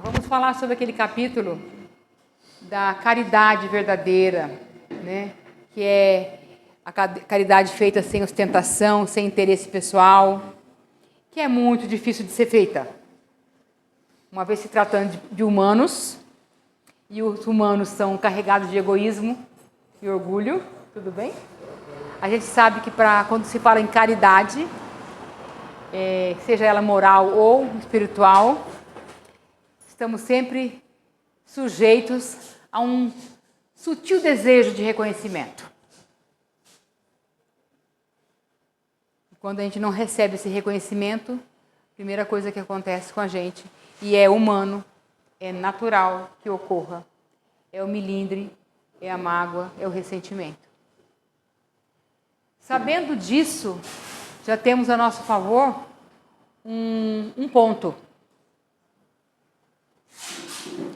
Vamos falar sobre aquele capítulo da caridade verdadeira, né? Que é a caridade feita sem ostentação, sem interesse pessoal, que é muito difícil de ser feita. Uma vez se tratando de humanos, e os humanos são carregados de egoísmo e orgulho, tudo bem? A gente sabe que quando se fala em caridade, seja ela moral ou espiritual, estamos sempre sujeitos a um sutil desejo de reconhecimento. Quando a gente não recebe esse reconhecimento, a primeira coisa que acontece com a gente, e é humano, é natural que ocorra, é o melindre, é a mágoa, é o ressentimento. Sabendo disso, já temos a nosso favor um ponto.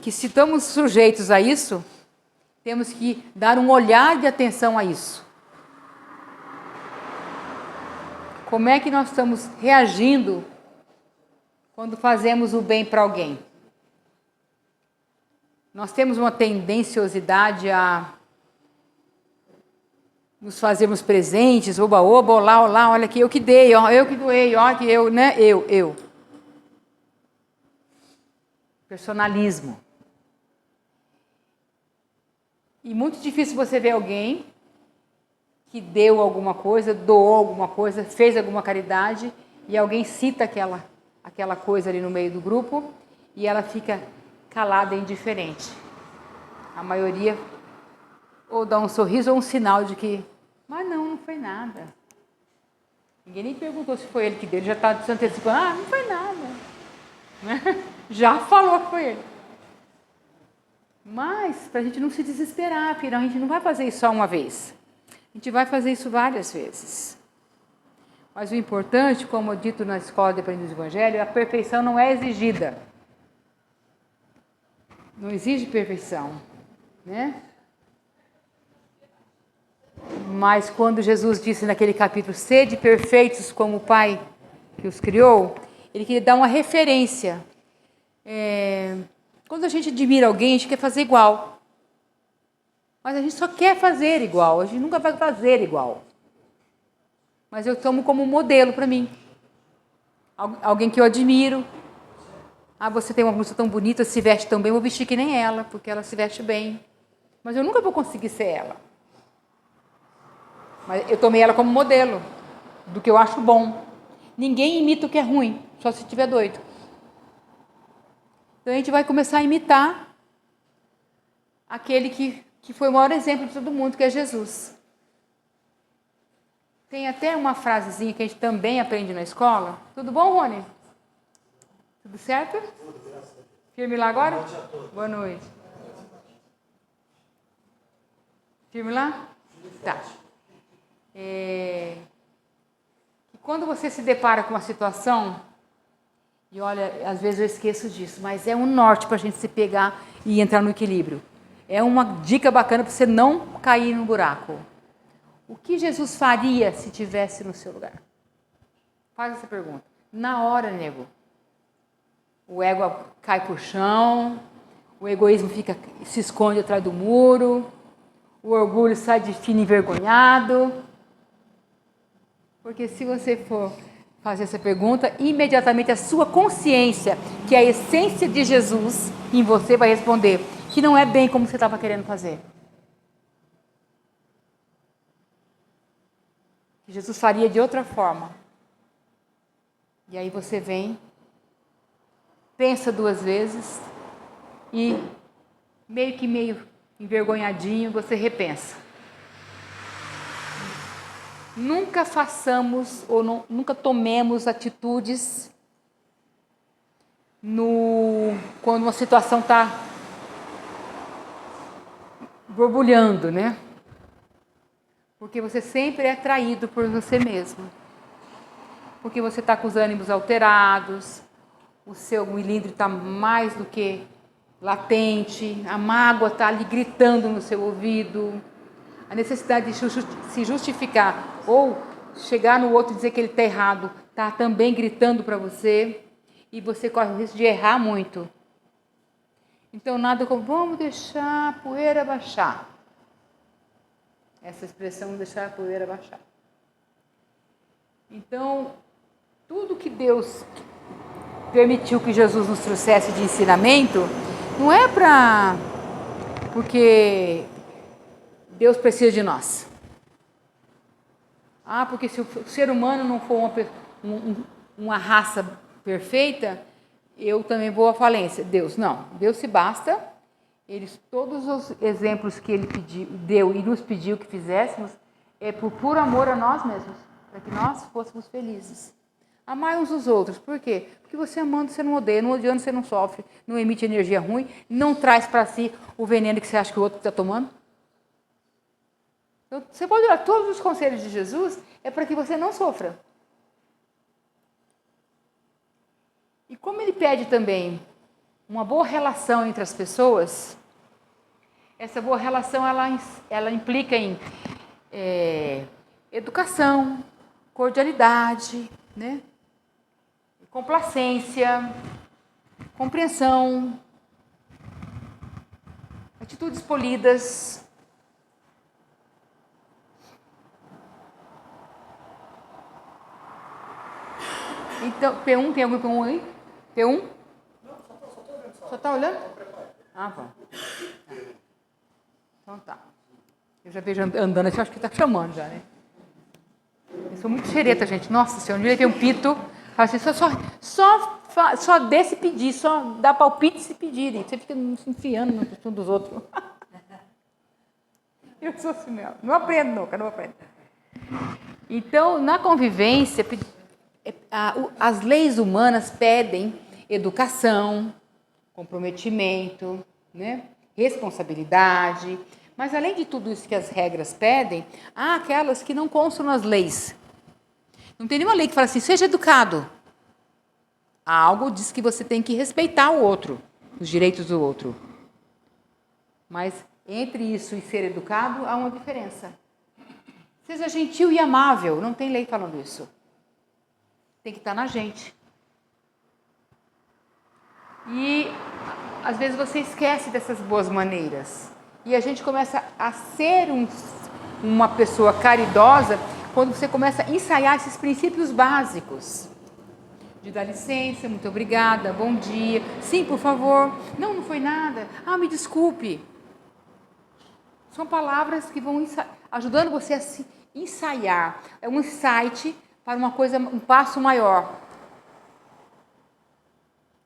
Que se estamos sujeitos a isso, temos que dar um olhar de atenção a isso. Como é que nós estamos reagindo quando fazemos o bem para alguém? Nós temos uma tendenciosidade a nos fazermos presentes, oba, oba, olá, olá, olha aqui, eu que dei, ó, eu que doei, ó, que eu, né? Eu. Personalismo. E muito difícil você ver alguém que deu alguma coisa, doou alguma coisa, fez alguma caridade, e alguém cita aquela coisa ali no meio do grupo, e ela fica calada e indiferente. A maioria ou dá um sorriso ou um sinal de que, mas não foi nada. Ninguém nem perguntou se foi ele que deu, ele já está se antecipando, não foi nada. Já falou que foi ele. Mas, para a gente não se desesperar, afinal, a gente não vai fazer isso só uma vez. A gente vai fazer isso várias vezes. Mas o importante, como dito na escola de aprendiz do Evangelho, a perfeição não é exigida. Não exige perfeição, né? Mas quando Jesus disse naquele capítulo, sede perfeitos como o Pai que os criou, ele queria dar uma referência. Quando a gente admira alguém, a gente quer fazer igual. Mas a gente só quer fazer igual, a gente nunca vai fazer igual. Mas eu tomo como modelo para mim. Alguém que eu admiro. Ah, você tem uma blusa tão bonita, se veste tão bem, eu vou vestir que nem ela, porque ela se veste bem. Mas eu nunca vou conseguir ser ela. Mas eu tomei ela como modelo do que eu acho bom. Ninguém imita o que é ruim, só se estiver doido. Então a gente vai começar a imitar aquele que foi o maior exemplo de todo mundo, que é Jesus. Tem até uma frasezinha que a gente também aprende na escola. Tudo bom, Rony? Tudo certo? Firme lá agora? Boa noite. Firme lá? Tá. E quando você se depara com uma situação, e olha, às vezes eu esqueço disso, mas é um norte para a gente se pegar e entrar no equilíbrio. É uma dica bacana para você não cair no buraco. O que Jesus faria se estivesse no seu lugar? Faz essa pergunta. Na hora, nego. O ego cai por chão, o egoísmo se esconde atrás do muro, o orgulho sai de fino envergonhado. Porque se você for fazer essa pergunta, imediatamente a sua consciência, que é a essência de Jesus em você, vai responder que não é bem como você estava querendo fazer. Que Jesus faria de outra forma. E aí você vem, pensa duas vezes e meio envergonhadinho, você repensa. Nunca façamos ou nunca tomemos atitudes quando uma situação está borbulhando, né? Porque você sempre é traído por você mesmo. Porque você está com os ânimos alterados, o seu milindre está mais do que latente, a mágoa está ali gritando no seu ouvido, a necessidade de se justificar ou chegar no outro e dizer que ele está errado, está também gritando para você, e você corre o risco de errar muito. Então, nada como, vamos deixar a poeira baixar. Essa expressão, deixar a poeira baixar. Então, tudo que Deus permitiu que Jesus nos trouxesse de ensinamento, não é porque Deus precisa de nós. Porque se o ser humano não for uma raça perfeita, eu também vou à falência. Deus, não. Deus se basta. Todos os exemplos que Ele deu e nos pediu que fizéssemos, é por puro amor a nós mesmos, para que nós fôssemos felizes. Amar uns os outros. Por quê? Porque você amando, você não odeia. Não odiando, você não sofre. Não emite energia ruim. Não traz para si o veneno que você acha que o outro está tomando. Então, você pode olhar todos os conselhos de Jesus, é para que você não sofra. E como Ele pede também uma boa relação entre as pessoas, essa boa relação ela implica em educação, cordialidade, né? Complacência, compreensão, atitudes polidas. Então, P1, tem algum P1 aí? P1? Não, só estou olhando. Só está olhando? Bom. Então tá. Eu já vejo andando assim, acho que está chamando já, né? Eu sou muito xereta, gente. Nossa Senhora, um dia levei um pito, fala assim, só dê se pedir, só dá palpite se pedirem. Você fica se enfiando no costume dos outros. Eu sou assim mesmo. Não aprendo nunca, não aprendo. Então, na convivência, as leis humanas pedem educação, comprometimento, né? Responsabilidade. Mas, além de tudo isso que as regras pedem, há aquelas que não constam nas leis. Não tem nenhuma lei que fala assim, seja educado. Algo diz que você tem que respeitar o outro, os direitos do outro. Mas, entre isso e ser educado, há uma diferença. Seja gentil e amável, não tem lei falando isso. Tem que estar na gente. E, às vezes, você esquece dessas boas maneiras. E a gente começa a ser uma pessoa caridosa quando você começa a ensaiar esses princípios básicos. De dar licença, muito obrigada, bom dia. Sim, por favor. Não foi nada. Me desculpe. São palavras que vão ajudando você a se ensaiar. É um insight para uma coisa, um passo maior.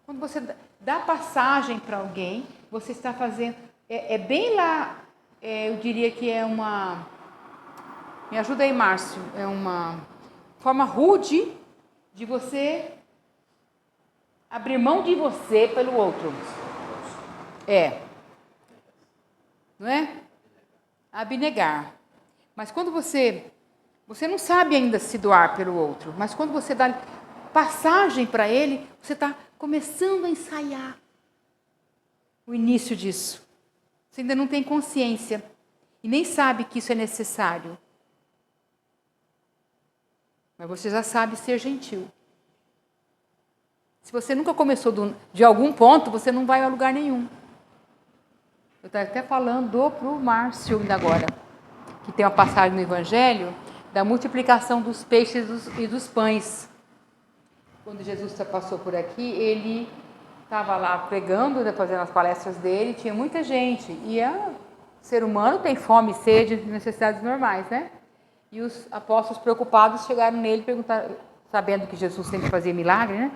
Quando você dá passagem para alguém, você está fazendo... É bem lá, eu diria que é uma... Me ajuda aí, Márcio. É uma forma rude de você abrir mão de você pelo outro. Não é? Abnegar. Mas quando você não sabe ainda se doar pelo outro, mas quando você dá passagem para ele, você está começando a ensaiar o início disso. Você ainda não tem consciência e nem sabe que isso é necessário. Mas você já sabe ser gentil. Se você nunca começou de algum ponto, você não vai a lugar nenhum. Eu estava até falando para o Márcio ainda agora, que tem uma passagem no Evangelho da multiplicação dos peixes e dos pães. Quando Jesus passou por aqui, ele estava lá pregando, fazendo as palestras dele, tinha muita gente. E o ser humano tem fome, sede, necessidades normais, né? E os apóstolos preocupados chegaram nele e perguntaram, sabendo que Jesus sempre fazia milagre, né?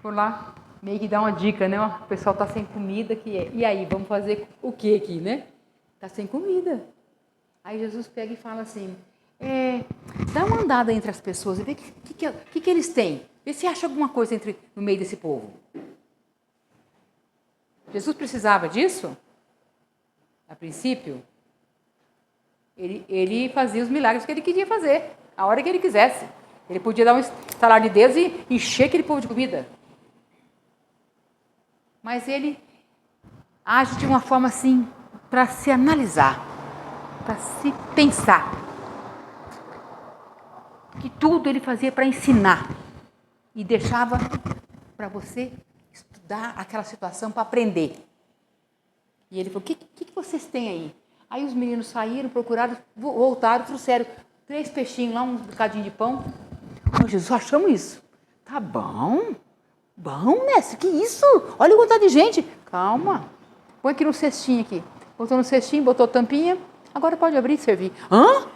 Por lá, meio que dá uma dica, né? O pessoal está sem comida, e aí, vamos fazer o que aqui, né? Está sem comida. Aí Jesus pega e fala assim, dá uma andada entre as pessoas e vê o que eles têm. Vê se acha alguma coisa no meio desse povo. Jesus precisava disso? A princípio? Ele fazia os milagres que ele queria fazer, a hora que ele quisesse. Ele podia dar um estalar de dedos e encher aquele povo de comida. Mas ele age de uma forma assim, para se analisar, para se pensar. Que tudo ele fazia para ensinar. E deixava para você estudar aquela situação para aprender. E ele falou, o que vocês têm aí? Aí os meninos saíram, procuraram, voltaram, trouxeram 3 peixinhos lá, um bocadinho de pão. Oh, Jesus, achamos isso. Tá bom. Bom, mestre, que isso? Olha a quantidade de gente. Calma. Põe aqui no cestinho aqui. Botou no cestinho, botou tampinha. Agora pode abrir e servir. Hã?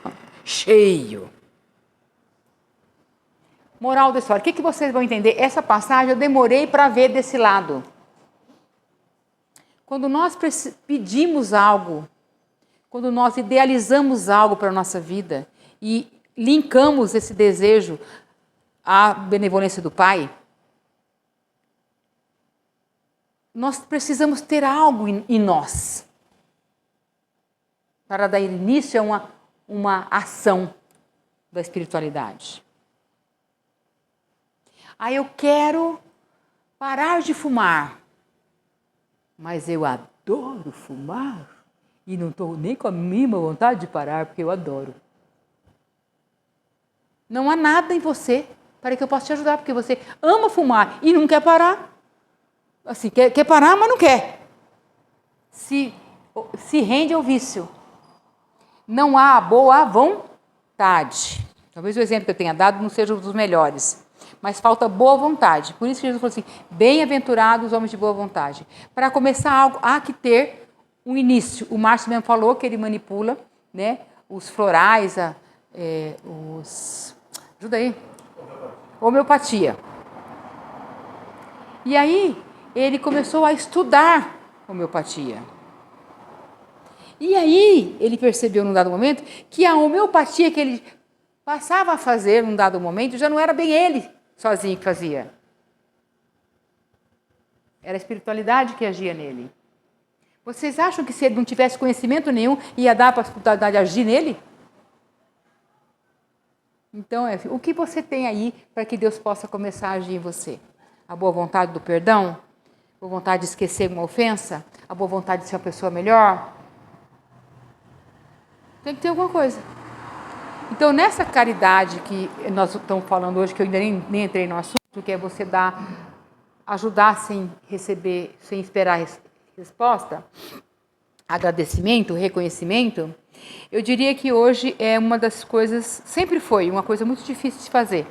Cheio. Moral da história. O que vocês vão entender? Essa passagem eu demorei para ver desse lado. Quando nós pedimos algo, quando nós idealizamos algo para a nossa vida e linkamos esse desejo à benevolência do Pai, nós precisamos ter algo em nós para dar início a uma ação da espiritualidade. Aí eu quero parar de fumar, mas eu adoro fumar e não estou nem com a mínima vontade de parar, porque eu adoro. Não há nada em você para que eu possa te ajudar, porque você ama fumar e não quer parar. Assim, quer parar, mas não quer. Se rende ao vício. Não há boa vontade. Talvez o exemplo que eu tenha dado não seja um dos melhores, mas falta boa vontade. Por isso que Jesus falou assim, bem-aventurados os homens de boa vontade. Para começar algo, há que ter um início. O Márcio mesmo falou que ele manipula, né, os florais, ajuda aí. Homeopatia. E aí, ele começou a estudar homeopatia. E aí, ele percebeu num dado momento que a homeopatia que ele passava a fazer num dado momento já não era bem ele sozinho que fazia. Era a espiritualidade que agia nele. Vocês acham que se ele não tivesse conhecimento nenhum, ia dar para a espiritualidade agir nele? Então, o que você tem aí para que Deus possa começar a agir em você? A boa vontade do perdão? A boa vontade de esquecer uma ofensa? A boa vontade de ser uma pessoa melhor? Tem que ter alguma coisa. Então, nessa caridade que nós estamos falando hoje, que eu ainda nem entrei no assunto, que é você ajudar sem receber, sem esperar resposta, agradecimento, reconhecimento, eu diria que hoje é uma das coisas, sempre foi uma coisa muito difícil de fazer.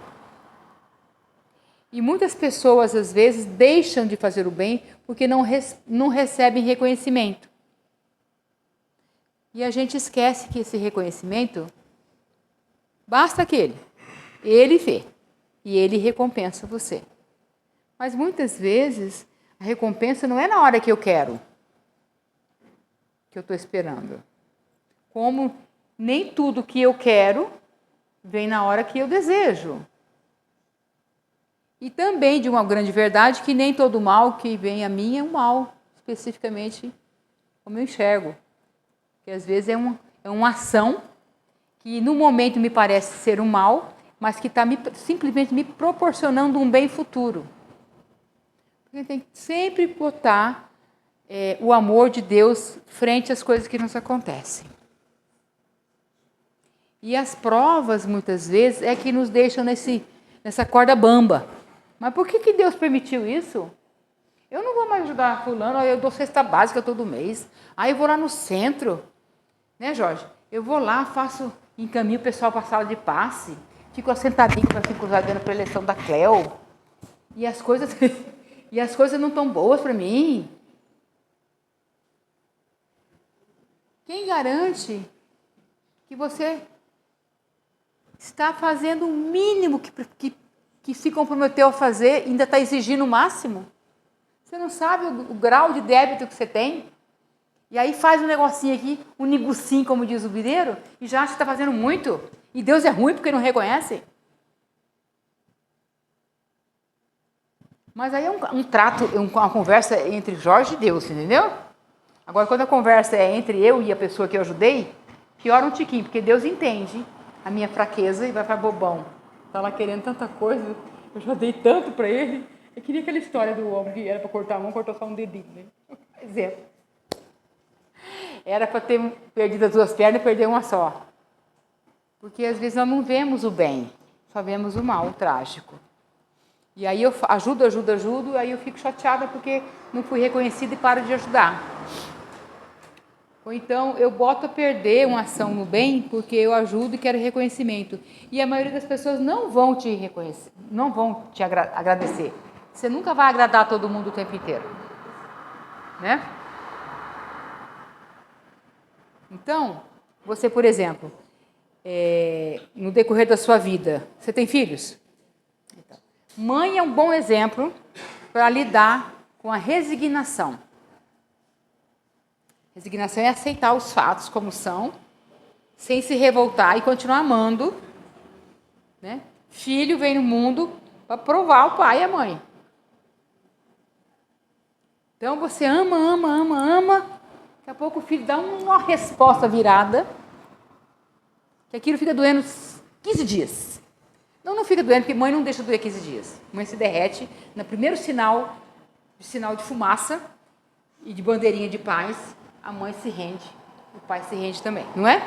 E muitas pessoas, às vezes, deixam de fazer o bem porque não recebem reconhecimento. E a gente esquece que esse reconhecimento, basta que ele vê e ele recompensa você. Mas muitas vezes a recompensa não é na hora que eu quero, que eu estou esperando. Como nem tudo que eu quero vem na hora que eu desejo. E também de uma grande verdade que nem todo mal que vem a mim é um mal, especificamente como eu enxergo. Que às vezes é uma ação que no momento me parece ser um mal, mas que está simplesmente me proporcionando um bem futuro. Porque tem que sempre botar o amor de Deus frente às coisas que nos acontecem. E as provas, muitas vezes, é que nos deixam nessa corda bamba. Mas por que Deus permitiu isso? Eu não vou mais ajudar fulano, eu dou cesta básica todo mês. Aí eu vou lá no centro, né, Jorge? Eu vou lá, encaminho o pessoal para a sala de passe, fico assentadinho para ficar cruzado para a eleição da Cleo. E as coisas não estão boas para mim. Quem garante que você está fazendo o mínimo que se comprometeu a fazer e ainda está exigindo o máximo? Você não sabe o grau de débito que você tem? E aí faz um negocinho aqui, um negocinho, como diz o bireiro, e já acha que está fazendo muito. E Deus é ruim porque não reconhece. Mas aí é um trato, uma conversa entre Jorge e Deus, entendeu? Agora, quando a conversa é entre eu e a pessoa que eu ajudei, piora um tiquinho, porque Deus entende a minha fraqueza e vai para bobão. Está lá querendo tanta coisa, eu já dei tanto para ele. Eu queria aquela história do homem que era para cortar a mão, cortou só um dedinho, né? Exemplo. Era para ter perdido as 2 pernas e perder uma só. Porque às vezes nós não vemos o bem, só vemos o mal, o trágico. E aí eu ajudo, aí eu fico chateada porque não fui reconhecida e paro de ajudar. Ou então eu boto a perder uma ação no bem porque eu ajudo e quero reconhecimento. E a maioria das pessoas não vão te reconhecer, não vão te agradecer. Você nunca vai agradar todo mundo o tempo inteiro, né? Então, você, por exemplo, no decorrer da sua vida, você tem filhos? Então, mãe é um bom exemplo para lidar com a resignação. Resignação é aceitar os fatos como são, sem se revoltar e continuar amando, né? Filho vem no mundo para provar o pai e a mãe. Então você ama, ama, ama, ama. Daqui a pouco o filho dá uma resposta virada, que aquilo fica doendo 15 dias. Não fica doendo, porque mãe não deixa doer 15 dias. Mãe se derrete no primeiro sinal de fumaça e de bandeirinha de paz. A mãe se rende, o pai se rende também, não é?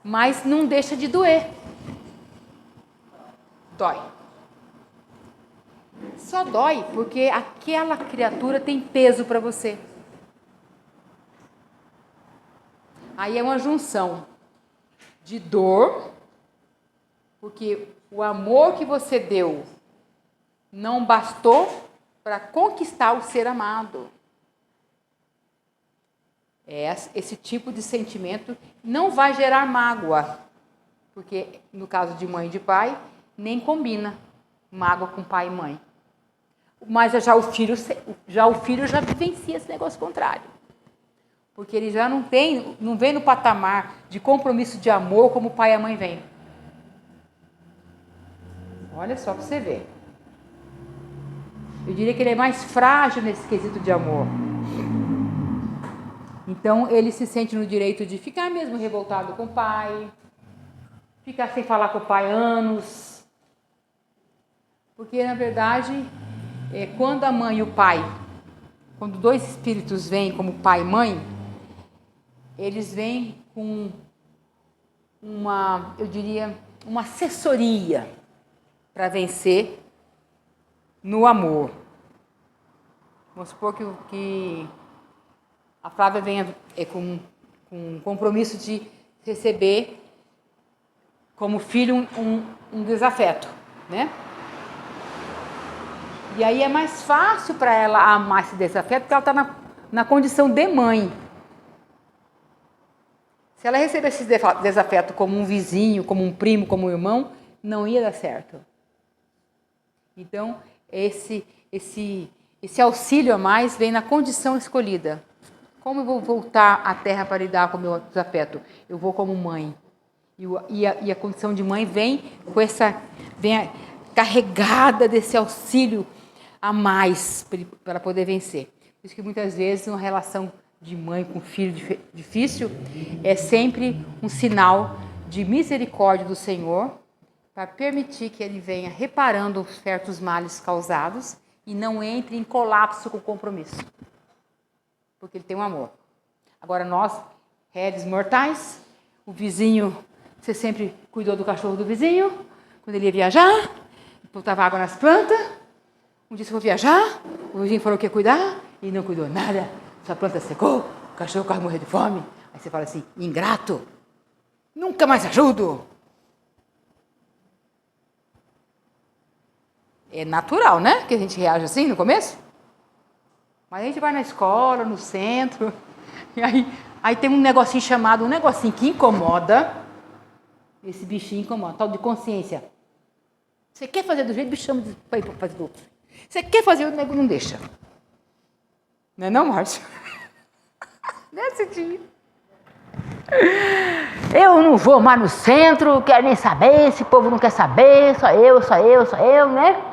Mas não deixa de doer. Dói. Só dói porque aquela criatura tem peso para você. Aí é uma junção de dor, porque o amor que você deu não bastou para conquistar o ser amado. Esse tipo de sentimento não vai gerar mágoa, porque no caso de mãe e de pai, nem combina mágoa com pai e mãe. Mas já o filho já vivencia esse negócio contrário, porque ele já não vem no patamar de compromisso de amor como o pai e a mãe vêm. Olha só para você ver. Eu diria que ele é mais frágil nesse quesito de amor. Então, ele se sente no direito de ficar mesmo revoltado com o pai, ficar sem falar com o pai anos. Porque, na verdade, quando a mãe e o pai, quando dois espíritos vêm como pai e mãe, eles vêm com uma assessoria para vencer no amor. Vamos supor que a Flávia venha com um compromisso de receber como filho um desafeto, né? E aí é mais fácil para ela amar esse desafeto porque ela está na condição de mãe. Se ela receber esse desafeto como um vizinho, como um primo, como um irmão, não ia dar certo. Então, esse auxílio a mais vem na condição escolhida. Como eu vou voltar à Terra para lidar com o meu desafeto? Eu vou como mãe. E a condição de mãe vem carregada desse auxílio a mais para poder vencer. Por isso que muitas vezes uma relação de mãe com filho difícil é sempre um sinal de misericórdia do Senhor para permitir que ele venha reparando certos males causados e não entre em colapso com o compromisso. Porque ele tem um amor. Agora nós, réis mortais, o vizinho, você sempre cuidou do cachorro do vizinho, quando ele ia viajar, botava água nas plantas, um dia você foi viajar, o vizinho falou que ia cuidar, e não cuidou nada, sua planta secou, o cachorro quase morreu de fome, aí você fala assim, ingrato, nunca mais ajudo. É natural, né, que a gente reage assim no começo? Mas a gente vai na escola, no centro, e aí tem um negocinho que incomoda, esse bichinho incomoda, tal de consciência. Você quer fazer do jeito, o bicho chama para ir fazer do outro. Você quer fazer, o nego não deixa. Não é não, Márcio? Nesse dia. Eu não vou mais no centro, quero nem saber, esse povo não quer saber, só eu, né?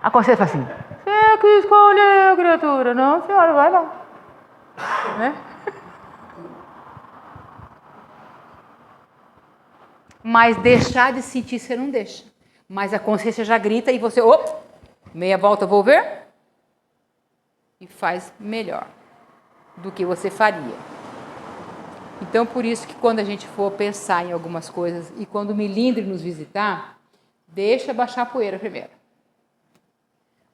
A consciência fala assim, você que escolheu, criatura. Não, senhora, vai lá. Né? Mas deixar de sentir você não deixa. Mas a consciência já grita e você, meia volta, vou ver. E faz melhor do que você faria. Então, por isso que quando a gente for pensar em algumas coisas e quando o milindre nos visitar, deixa baixar a poeira primeiro.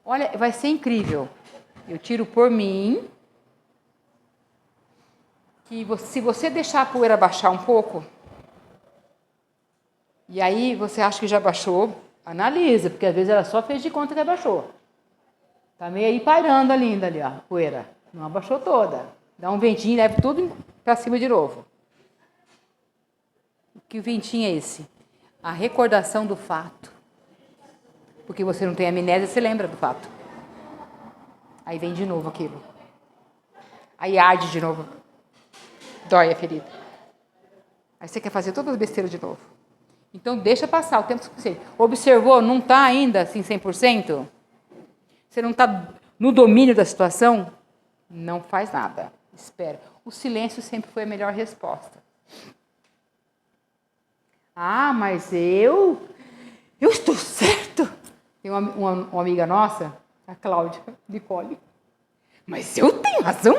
Olha, vai ser incrível. Eu tiro por mim que se você deixar a poeira baixar um pouco, e aí você acha que já baixou, analisa, porque às vezes ela só fez de conta que abaixou. Tá meio aí pairando ainda ali, ó, a poeira. Não abaixou toda. Dá um ventinho e leva tudo para cima de novo. Que ventinho é esse? A recordação do fato. Porque você não tem amnésia, você lembra do fato. Aí vem de novo aquilo. Aí arde de novo. Dói a ferida. Aí você quer fazer todas as besteiras de novo. Então deixa passar o tempo suficiente. Observou? Não está ainda assim 100%? Você não está no domínio da situação? Não faz nada. Espera. O silêncio sempre foi a melhor resposta. Ah, mas eu estou certo. Tem uma amiga nossa, a Cláudia Nicole. Mas eu tenho razão.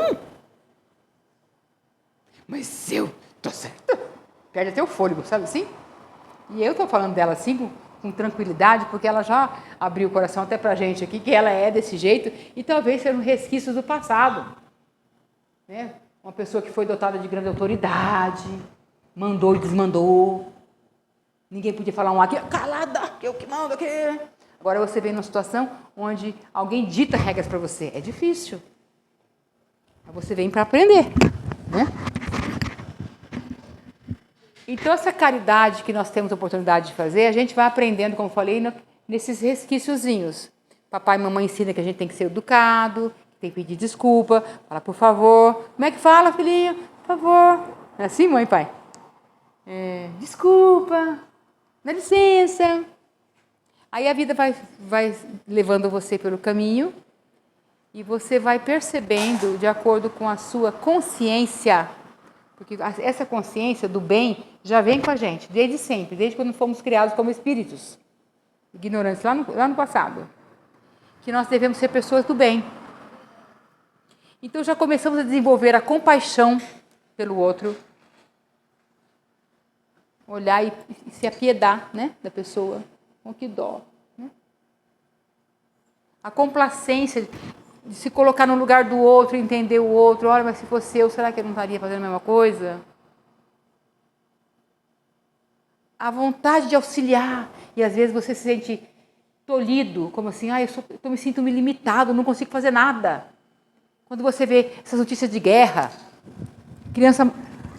Mas eu estou certa. Perde até o fôlego, sabe assim? E eu estou falando dela assim, com tranquilidade, porque ela já abriu o coração até pra gente aqui, que ela é desse jeito, e talvez sejam resquícios do passado. Né? Uma pessoa que foi dotada de grande autoridade, mandou e desmandou. Ninguém podia falar um aqui, calada, que eu que mando aqui. Agora você vem numa situação onde alguém dita regras para você. É difícil. Mas você vem para aprender. Né? Então, essa caridade que nós temos a oportunidade de fazer, a gente vai aprendendo, como eu falei, nesses resquíciozinhos. Papai e mamãe ensinam que a gente tem que ser educado, que tem que pedir desculpa, falar por favor. Como é que fala, filhinho? Por favor. É assim, mãe e pai? Desculpa, dá licença. Aí a vida vai levando você pelo caminho e você vai percebendo, de acordo com a sua consciência, porque essa consciência do bem já vem com a gente, desde sempre, desde quando fomos criados como espíritos, ignorantes, lá no passado, que nós devemos ser pessoas do bem. Então já começamos a desenvolver a compaixão pelo outro, olhar e se apiedar, né, da pessoa, com que dó. Né? A complacência de se colocar no lugar do outro, entender o outro. Olha, mas se fosse eu, será que eu não estaria fazendo a mesma coisa? A vontade de auxiliar. E às vezes você se sente tolhido, como assim, eu me sinto limitado, não consigo fazer nada. Quando você vê essas notícias de guerra, criança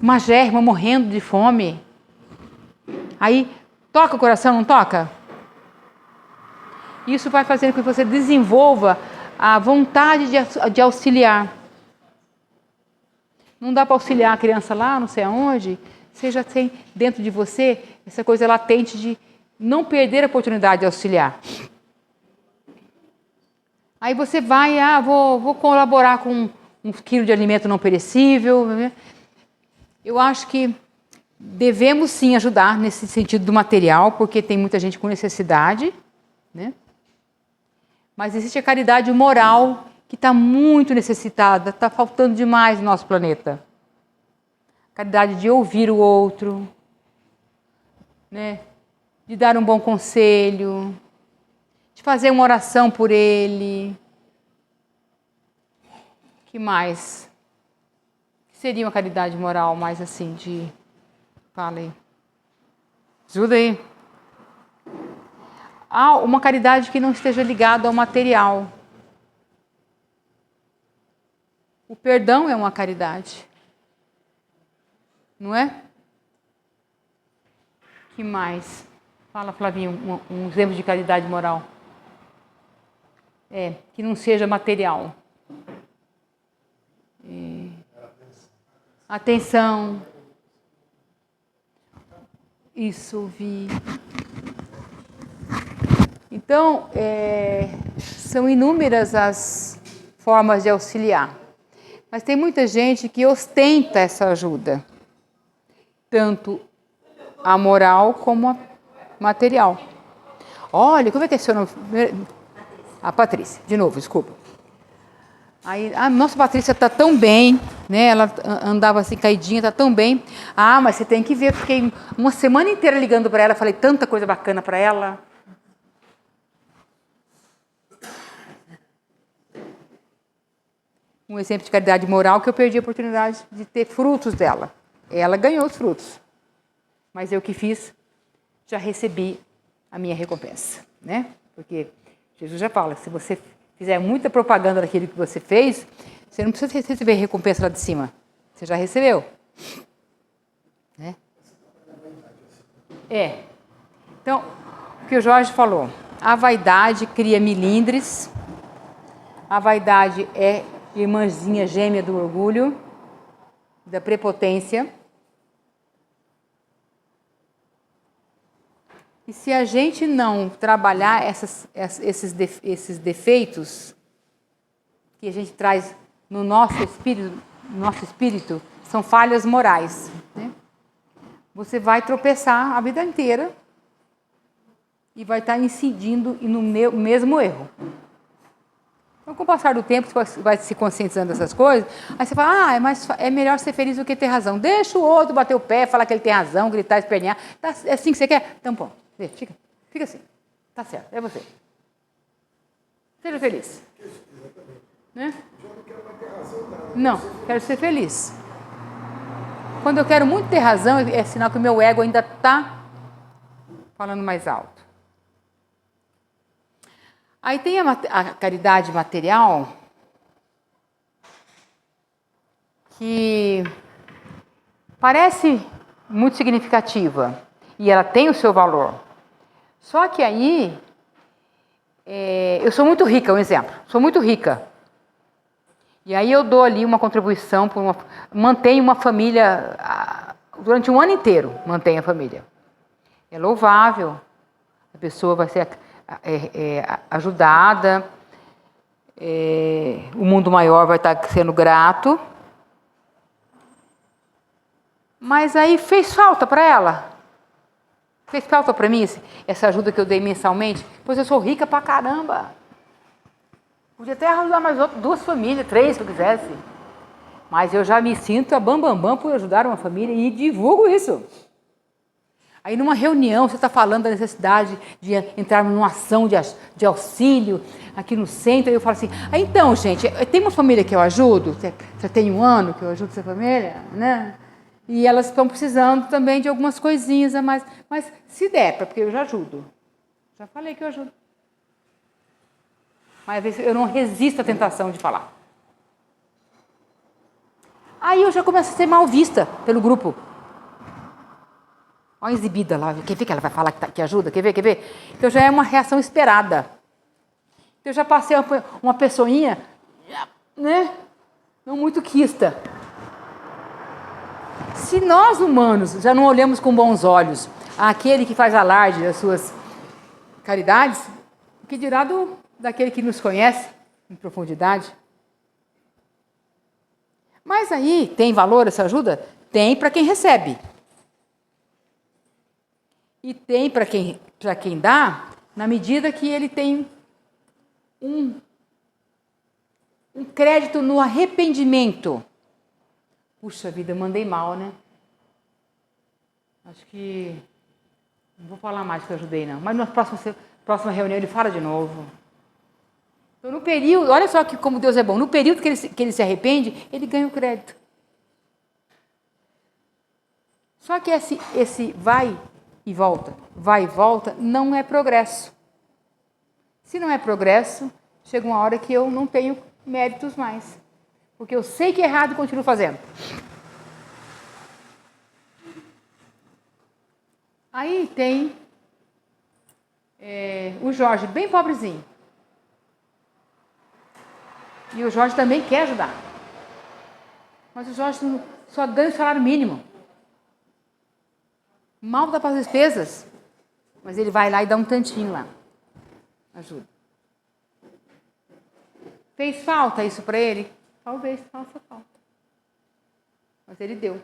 magérrima morrendo de fome, aí toca o coração, não toca? Isso vai fazendo com que você desenvolva a vontade de auxiliar. Não dá para auxiliar a criança lá, não sei aonde, você já tem dentro de você essa coisa latente de não perder a oportunidade de auxiliar. Aí você vai, vou colaborar com 1 quilo de alimento não perecível. Eu acho que devemos sim ajudar nesse sentido do material, porque tem muita gente com necessidade, né? Mas existe a caridade moral que está muito necessitada, está faltando demais no nosso planeta. Caridade de ouvir o outro, né? De dar um bom conselho, de fazer uma oração por ele. Que mais? Que seria uma caridade moral mais assim de... Fala aí. Ajuda aí. Uma caridade que não esteja ligada ao material. O perdão é uma caridade. Não é? Que mais? Fala, Flavinho, um exemplo de caridade moral. Que não seja material. Atenção. Isso, ouvir. Então, são inúmeras as formas de auxiliar. Mas tem muita gente que ostenta essa ajuda. Tanto a moral como a material. Olha, como é que é seu nome? A Patrícia. De novo, desculpa. Aí, nossa, Patrícia está tão bem, né? Ela andava assim caidinha, está tão bem. Mas você tem que ver, fiquei uma semana inteira ligando para ela, falei tanta coisa bacana para ela. um exemplo de caridade moral que eu perdi a oportunidade de ter frutos dela. Ela ganhou os frutos. Mas eu que fiz, já recebi a minha recompensa, né? Porque Jesus já fala, se você fizer muita propaganda daquilo que você fez, você não precisa receber recompensa lá de cima. Você já recebeu. Né? Então, o que o Jorge falou, a vaidade cria milindres, a vaidade é irmãzinha gêmea do orgulho, da prepotência. E se a gente não trabalhar esses defeitos que a gente traz no nosso espírito, são falhas morais, né? Você vai tropeçar a vida inteira e vai estar incidindo no mesmo erro. Então, com o passar do tempo, você vai se conscientizando dessas coisas, aí você fala, é melhor ser feliz do que ter razão. Deixa o outro bater o pé, falar que ele tem razão, gritar, espernear. É assim que você quer? Então, pô, fica assim. Tá certo, é você. Seja feliz. Né? Não, quero ser feliz. Quando eu quero muito ter razão, é sinal que o meu ego ainda está falando mais alto. Aí tem a caridade material, que parece muito significativa e ela tem o seu valor. Só que aí, eu sou muito rica, um exemplo, sou muito rica. E aí eu dou ali uma contribuição, mantenho uma família, durante um ano inteiro, mantenho a família. É louvável, a pessoa vai ser ajudada, o mundo maior vai estar sendo grato. Mas aí fez falta para ela. Fez falta para mim essa ajuda que eu dei mensalmente? Pois eu sou rica pra caramba. Podia até ajudar mais 2 famílias, 3 se eu quisesse. Mas eu já me sinto a bambambam por ajudar uma família e divulgo isso. Aí numa reunião você está falando da necessidade de entrar numa ação de auxílio aqui no centro, aí eu falo assim, então gente, tem uma família que eu ajudo, já tem um ano que eu ajudo essa família, né? E elas estão precisando também de algumas coisinhas a mais, mas se der, porque eu já ajudo. Já falei que eu ajudo. Mas às vezes eu não resisto à tentação de falar. Aí eu já começo a ser mal vista pelo grupo. Olha a exibida lá, quer ver que ela vai falar que ajuda? Quer ver? Então já é uma reação esperada. Então eu já passei uma pessoinha, né? Não muito quista. Se nós humanos já não olhamos com bons olhos aquele que faz alarde das suas caridades, o que dirá daquele que nos conhece em profundidade? Mas aí, tem valor essa ajuda? Tem para quem recebe. E tem para quem dá, na medida que ele tem um crédito no arrependimento. Puxa vida, eu mandei mal, né? Acho que não vou falar mais que eu ajudei, não. Mas na próxima reunião ele fala de novo. Então, no período, olha só que como Deus é bom. No período que ele se arrepende, ele ganha o crédito. Só que esse vai e volta, não é progresso. Se não é progresso, chega uma hora que eu não tenho méritos mais. Porque eu sei que é errado e continuo fazendo. Aí tem o Jorge, bem pobrezinho. E o Jorge também quer ajudar. Mas o Jorge só ganha o salário mínimo. Mal dá para as despesas. Mas ele vai lá e dá um tantinho lá. Ajuda. Fez falta isso para ele? Talvez faça falta. Mas ele deu.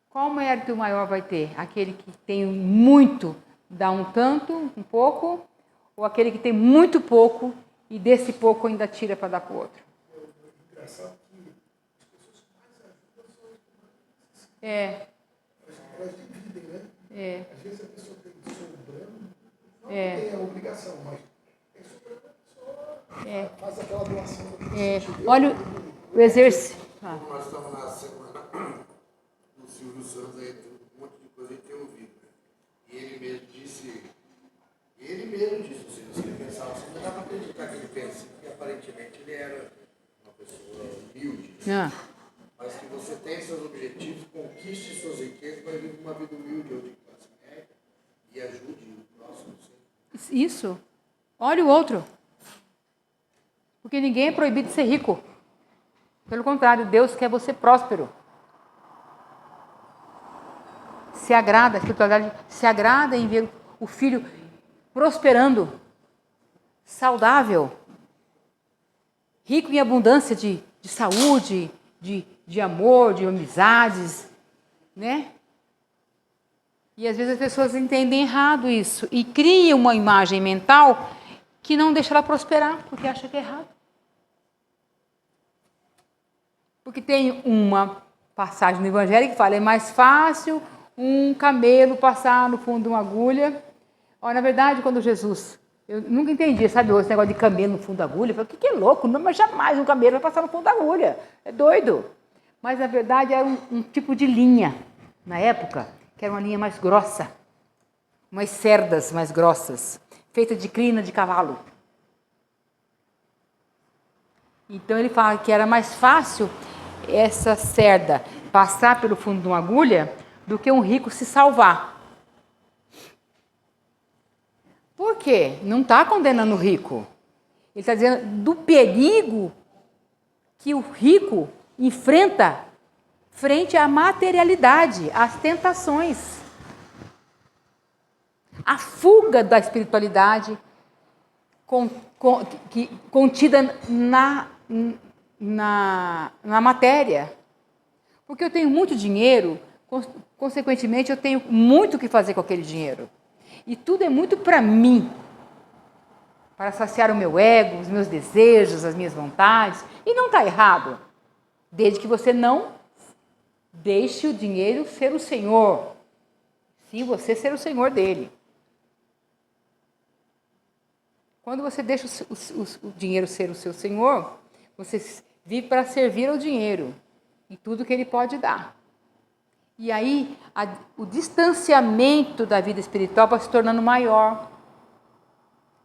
Qual mérito maior vai ter? Aquele que tem muito, dá um tanto, um pouco, ou aquele que tem muito pouco e desse pouco ainda tira para dar para o outro? Engraçado que as pessoas que mais ajudam são as que elas dividem, né? Às vezes a pessoa tem sobrando, não tem a obrigação, mas tem sobrando a pessoa. Faz aquela doação. Olha o exercício. Como nós estamos na semana do Silvio Santos, aí tem um monte de coisa que tem ouvido. Né? E ele mesmo disse, se você pensar assim, não dá para acreditar que ele pensa, porque aparentemente ele era uma pessoa humilde. Mas que você tem seus objetivos, conquiste suas riquezas, vai viver uma vida humilde ou de classe média e ajude o próximo. Isso. Olha o outro. Porque ninguém é proibido de ser rico. Pelo contrário, Deus quer você próspero. Se agrada, a espiritualidade se agrada em ver o filho prosperando, saudável, rico em abundância de saúde, de amor, de amizades, né? E às vezes as pessoas entendem errado isso e criam uma imagem mental que não deixa ela prosperar, porque acha que é errado. Porque tem uma passagem no Evangelho que fala, é mais fácil um camelo passar no fundo de uma agulha. Na verdade, quando Jesus... Eu nunca entendi, sabe, esse negócio de camelo no fundo da agulha. Eu falei, o que é louco? Não, mas jamais um camelo vai passar no fundo da agulha. É doido. Mas, na verdade, era um tipo de linha, na época, que era uma linha mais grossa. Umas cerdas mais grossas, feita de crina de cavalo. Então, ele fala que era mais fácil essa cerda passar pelo fundo de uma agulha do que um rico se salvar. Por quê? Não está condenando o rico. Ele está dizendo do perigo que o rico enfrenta frente à materialidade, às tentações. A fuga da espiritualidade contida na matéria. Porque eu tenho muito dinheiro, consequentemente eu tenho muito o que fazer com aquele dinheiro. E tudo é muito para mim, para saciar o meu ego, os meus desejos, as minhas vontades. E não está errado, desde que você não deixe o dinheiro ser o senhor. Sim, você ser o senhor dele. Quando você deixa o dinheiro ser o seu senhor, você vive para servir ao dinheiro e tudo que ele pode dar. E aí, o distanciamento da vida espiritual vai se tornando maior.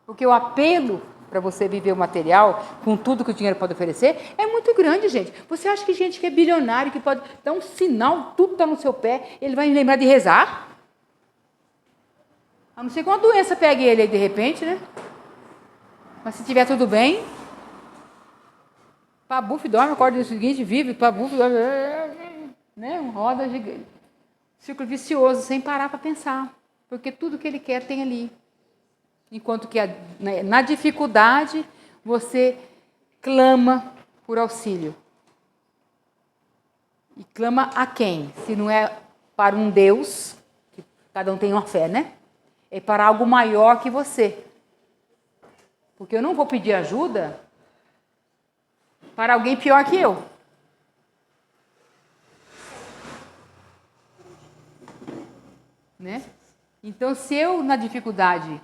Porque o apelo para você viver o material, com tudo que o dinheiro pode oferecer, é muito grande, gente. Você acha que gente que é bilionário, que pode dar um sinal, tudo está no seu pé, ele vai lembrar de rezar? A não ser que uma doença pegue ele aí de repente, né? Mas se tiver tudo bem, pabuf, dorme, acorda no dia seguinte, vive, pabuf, dorme... Né? Roda gigante, círculo vicioso, sem parar para pensar, porque tudo que ele quer tem ali. Enquanto que na dificuldade você clama por auxílio. E clama a quem? Se não é para um Deus, que cada um tem uma fé, né? É para algo maior que você. Porque eu não vou pedir ajuda para alguém pior que eu. Né? Então, se eu, na dificuldade,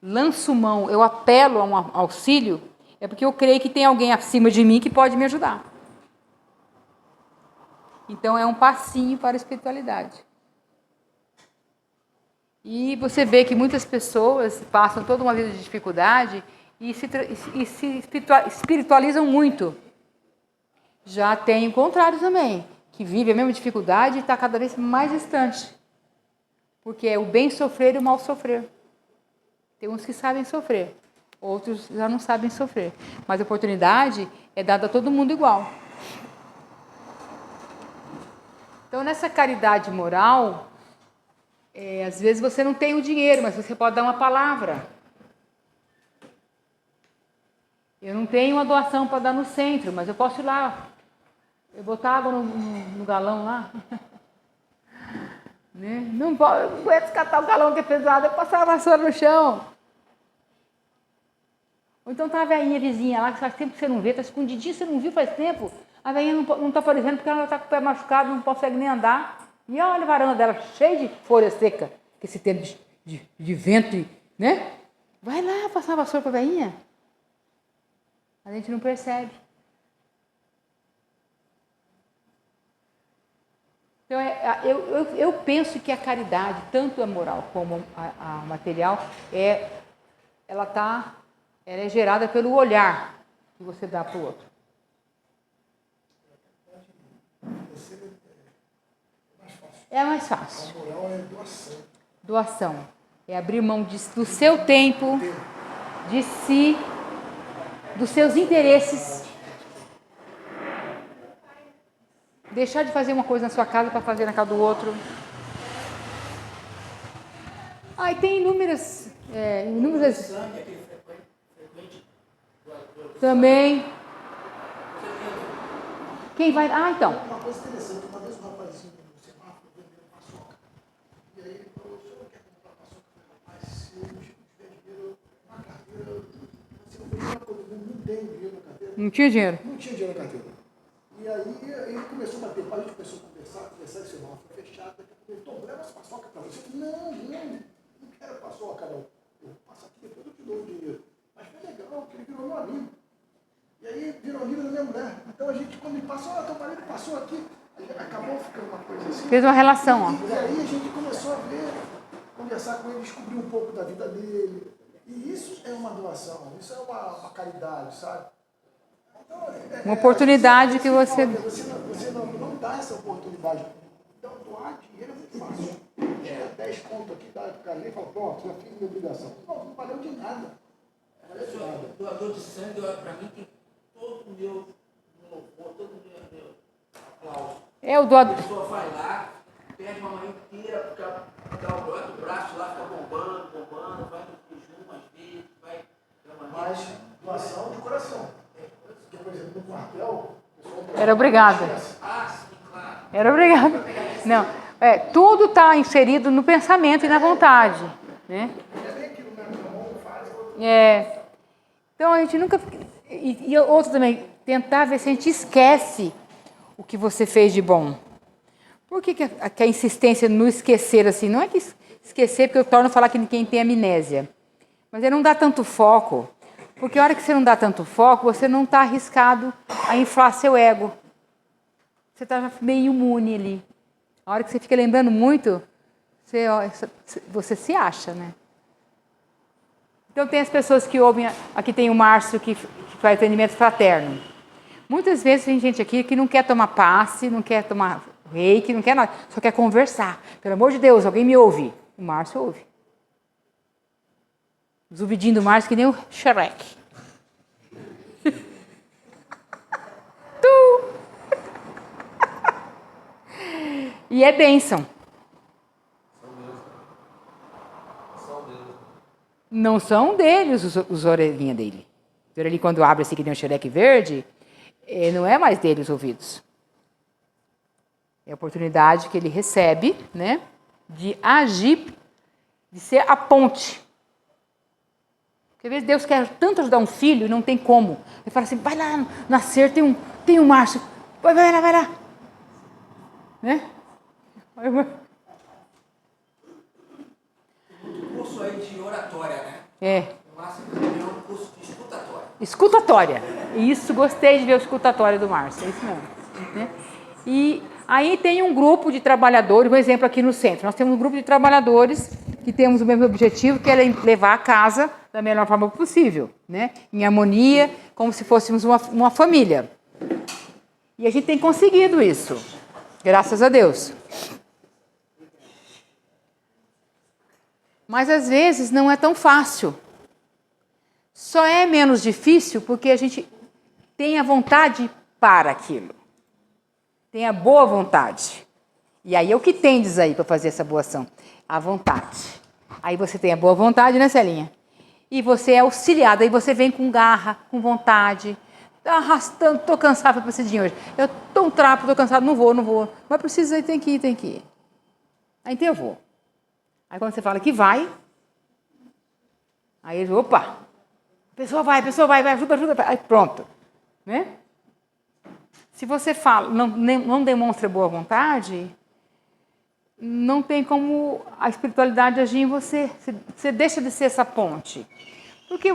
lanço mão, eu apelo a um auxílio, é porque eu creio que tem alguém acima de mim que pode me ajudar. Então, é um passinho para a espiritualidade. E você vê que muitas pessoas passam toda uma vida de dificuldade e se espiritualizam muito. Já tem o contrário também, que vive a mesma dificuldade e está cada vez mais distante. Porque é o bem sofrer e o mal sofrer. Tem uns que sabem sofrer, outros já não sabem sofrer. Mas a oportunidade é dada a todo mundo igual. Então, nessa caridade moral, às vezes você não tem o dinheiro, mas você pode dar uma palavra. Eu não tenho uma doação para dar no centro, mas eu posso ir lá. Eu botar água no galão lá. Né? Não aguento descartar o galão que é pesado, eu passar a vassoura no chão. Ou então tá a velhinha vizinha lá, que faz tempo que você não vê, tá escondidinha, você não viu faz tempo. A velhinha não tá aparecendo porque ela tá com o pé machucado, não consegue nem andar. E olha a varanda dela cheia de folha seca, que esse tempo de vento, né? Vai lá passar a vassoura pra velhinha. A gente não percebe. Então, eu penso que a caridade, tanto a moral como a material, ela é gerada pelo olhar que você dá para o outro. É mais fácil. A moral é doação. Doação. É abrir mão do seu tempo, de si, dos seus interesses. Deixar de fazer uma coisa na sua casa para fazer na casa do outro. E tem inúmeras. Também. Quem vai. Então. Uma coisa interessante, uma vez um rapazinho no semáforo vendendo paçoca. E aí ele falou, o senhor não quer comprar paçoca? Eu falei, rapaz, se eu tiver dinheiro na carteira, se não tem uma coisa, não tenho dinheiro na carteira. Não tinha dinheiro? Não tinha dinheiro na carteira. E aí ele começou a bater papo, a gente começou a conversar e o semáforo foi fechado. Daqui a pouco ele falou, leva as paçoca para você. Eu falei, não quero paçoca, não. Eu passo aqui, depois eu te dou o dinheiro. Mas foi legal, porque ele virou meu amigo. E aí virou amigo da minha mulher. Então a gente, quando ele passou, teu marido passou aqui, acabou ficando uma coisa assim. Fez uma relação, ó. E aí a gente começou a ver, conversar com ele, descobrir um pouco da vida dele. E isso é uma doação, isso é uma caridade, sabe? Então, uma oportunidade que você... Você não dá essa oportunidade. Então doar dinheiro é muito fácil. Tira 10 conto aqui, dá pro cara e fala, pronto, já fiz minha obrigação. Não valeu de nada. Não valeu de nada. Doador de sangue, para mim, tem todo o meu louvor, todo o meu aplauso. É o doador. A pessoa vai lá, perde uma manhã inteira, dá o braço lá, fica bombando, vai no jejum às vezes, vai... Mas doação de coração. Porque, por exemplo, no quartel... Era obrigado. Sim, claro. Era obrigado. Não, tudo está inserido no pensamento e na vontade, né? Então a gente nunca... E outro também, tentar ver se a gente esquece o que você fez de bom. Por que a insistência no esquecer assim? Não é que esquecer, porque eu torno a falar que quem tem amnésia. Mas é não dar tanto foco. Porque a hora que você não dá tanto foco, você não está arriscado a inflar seu ego. Você está meio imune ali. A hora que você fica lembrando muito, você se acha, né? Então tem as pessoas que ouvem, aqui tem o Márcio que faz atendimento fraterno. Muitas vezes tem gente aqui que não quer tomar passe, não quer tomar reiki, não quer nada, só quer conversar. Pelo amor de Deus, alguém me ouve. O Márcio ouve. Zuvidinho do Márcio que nem o Shrek. E é bênção. Não são deles os orelhinhas dele. O orelhinho, quando abre assim que nem um xereque verde, não é mais dele os ouvidos. É a oportunidade que ele recebe, né, de agir, de ser a ponte. Porque às vezes Deus quer tanto ajudar um filho e não tem como. Ele fala assim, vai lá, nascer, tem um Márcio. Vai lá. Né? Curso aí de oratória, né? O Márcio é um curso de escutatória. Escutatória. Isso, gostei de ver o escutatório do Márcio, é isso mesmo. Né? E aí tem um grupo de trabalhadores, um exemplo aqui no centro. Nós temos um grupo de trabalhadores que temos o mesmo objetivo, que é levar a casa da melhor forma possível, né? Em harmonia, como se fôssemos uma família. E a gente tem conseguido isso, graças a Deus. Mas às vezes não é tão fácil. Só é menos difícil porque a gente tem a vontade para aquilo. Tem a boa vontade. E aí é o que tendes aí para fazer essa boa ação? A vontade. Aí você tem a boa vontade, né, Celinha? E você é auxiliado. Aí você vem com garra, com vontade. Tá arrastando, estou cansado para precisar hoje. Eu estou um trapo, estou cansado, não vou. Mas precisa, tem que ir. Aí então eu vou. Aí quando você fala que vai, aí ele, opa, a pessoa vai, ajuda, aí pronto. Né? Se você fala, não demonstra boa vontade, não tem como a espiritualidade agir em você. Você deixa de ser essa ponte. Porque